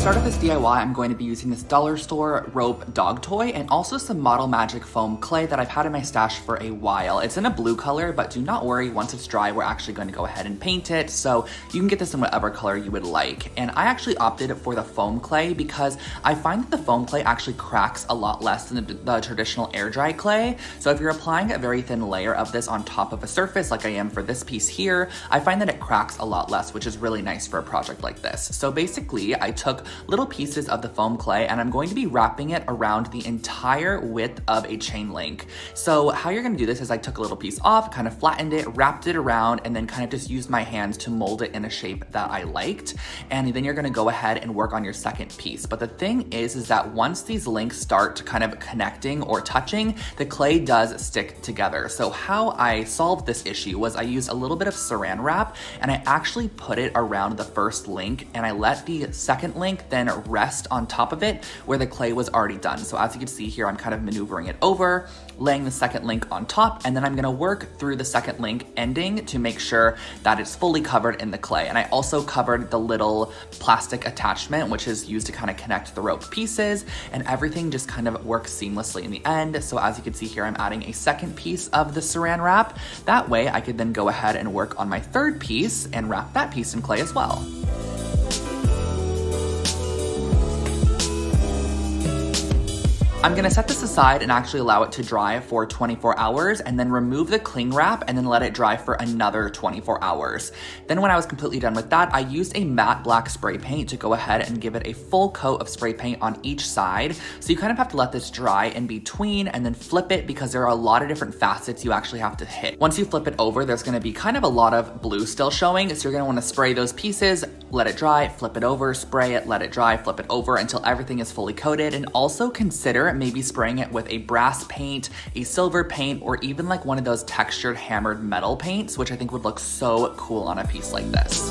start of this DIY, I'm going to be using this dollar store rope dog toy and also some Model Magic foam clay that I've had in my stash for a while. It's in a blue color, but do not worry, once it's dry, we're actually going to go ahead and paint it. So you can get this in whatever color you would like. And I actually opted for the foam clay because I find that the foam clay actually cracks a lot less than the traditional air dry clay. So if you're applying a very thin layer of this on top of a surface like I am for this piece here, I find that it cracks a lot less, which is really nice for a project like this. So basically, I took little pieces of the foam clay and I'm going to be wrapping it around the entire width of a chain link. So how you're gonna do this is I took a little piece off, kind of flattened it, wrapped it around, and then kind of just used my hands to mold it in a shape that I liked. And then you're gonna go ahead and work on your second piece. But the thing is that once these links start kind of connecting or touching, the clay does stick together. So how I solved this issue was I used a little bit of saran wrap and I actually put it around the first link and I let the second link then rest on top of it where the clay was already done. So as you can see here, I'm kind of maneuvering it over, laying the second link on top, and then I'm gonna work through the second link ending to make sure that it's fully covered in the clay. And I also covered the little plastic attachment, which is used to kind of connect the rope pieces, and everything just kind of works seamlessly in the end. So as you can see here, I'm adding a second piece of the saran wrap. That way I could then go ahead and work on my third piece and wrap that piece in clay as well. I'm gonna set this aside and actually allow it to dry for 24 hours and then remove the cling wrap and then let it dry for another 24 hours. Then when I was completely done with that, I used a matte black spray paint to go ahead and give it a full coat of spray paint on each side. So you kind of have to let this dry in between and then flip it because there are a lot of different facets you actually have to hit. Once you flip it over, there's gonna be kind of a lot of blue still showing. So you're gonna wanna spray those pieces, let it dry, flip it over, spray it, let it dry, flip it over until everything is fully coated. And also consider maybe spraying it with a brass paint, a silver paint, or even like one of those textured hammered metal paints, which I think would look so cool on a piece like this.